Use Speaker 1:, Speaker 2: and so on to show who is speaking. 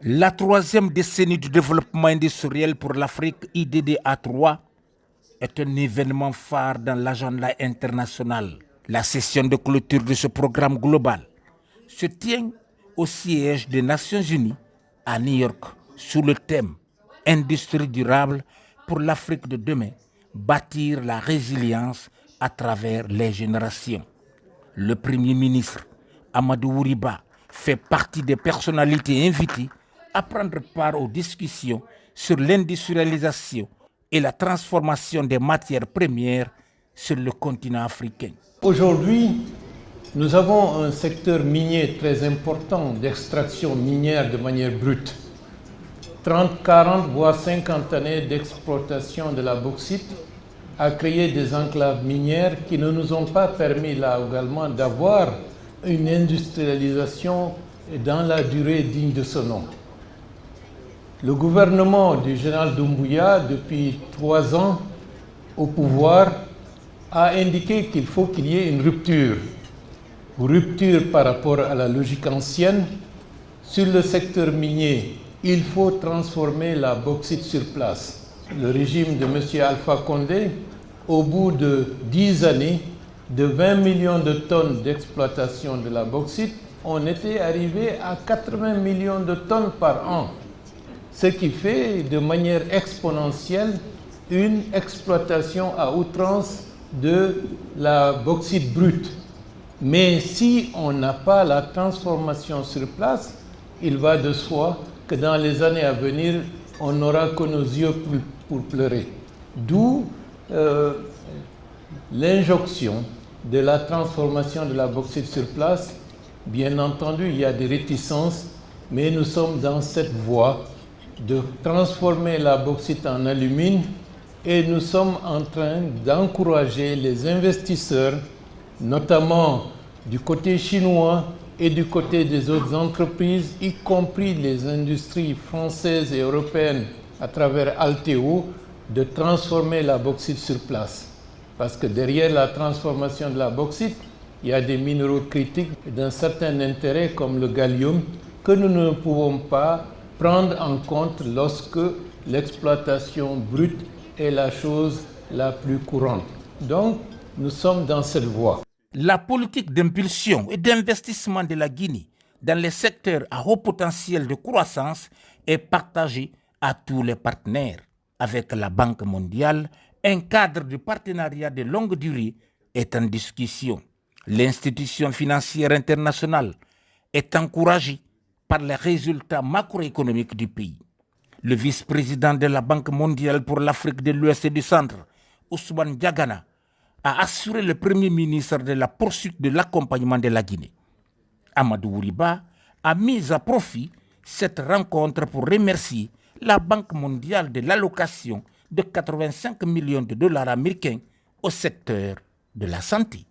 Speaker 1: La troisième décennie du développement industriel pour l'Afrique, IDDA 3, est un événement phare dans l'agenda international. La session de clôture de ce programme global se tient au siège des Nations Unies à New York sous le thème « Industrie durable pour l'Afrique de demain, bâtir la résilience à travers les générations ». Le Premier ministre Amadou Ouriba fait partie des personnalités invitées à prendre part aux discussions sur l'industrialisation et la transformation des matières premières sur le continent africain.
Speaker 2: Aujourd'hui, nous avons un secteur minier très important d'extraction minière de manière brute. 30, 40, voire 50 années d'exploitation de la bauxite a créé des enclaves minières qui ne nous ont pas permis là également d'avoir une industrialisation dans la durée digne de ce nom. Le gouvernement du général Doumbouya, depuis 3 ans au pouvoir, a indiqué qu'il faut qu'il y ait une rupture. Rupture par rapport à la logique ancienne. Sur le secteur minier, il faut transformer la bauxite sur place. Le régime de M. Alpha Condé, au bout de 10 années, de 20 millions de tonnes d'exploitation de la bauxite, on était arrivé à 80 millions de tonnes par an. Ce qui fait de manière exponentielle une exploitation à outrance de la bauxite brute. Mais si on n'a pas la transformation sur place, il va de soi que dans les années à venir, on n'aura que nos yeux pour pleurer. D'où l'injonction de la transformation de la bauxite sur place. Bien entendu, il y a des réticences, mais nous sommes dans cette voie de transformer la bauxite en alumine et nous sommes en train d'encourager les investisseurs, notamment du côté chinois et du côté des autres entreprises, y compris les industries françaises et européennes à travers Alteo, de transformer la bauxite sur place. Parce que derrière la transformation de la bauxite, il y a des minéraux critiques d'un certain intérêt comme le gallium que nous ne pouvons pas prendre en compte lorsque l'exploitation brute est la chose la plus courante. Donc, nous sommes dans cette voie.
Speaker 1: La politique d'impulsion et d'investissement de la Guinée dans les secteurs à haut potentiel de croissance est partagée à tous les partenaires. Avec la Banque mondiale, un cadre de partenariat de longue durée est en discussion. L'institution financière internationale est encouragée par les résultats macroéconomiques du pays. Le vice-président de la Banque mondiale pour l'Afrique de l'Ouest et du Centre, Ousmane Diagana, a assuré le Premier ministre de la poursuite de l'accompagnement de la Guinée. Amadou Ouriba a mis à profit cette rencontre pour remercier la Banque mondiale de l'allocation de 85 millions de dollars américains au secteur de la santé.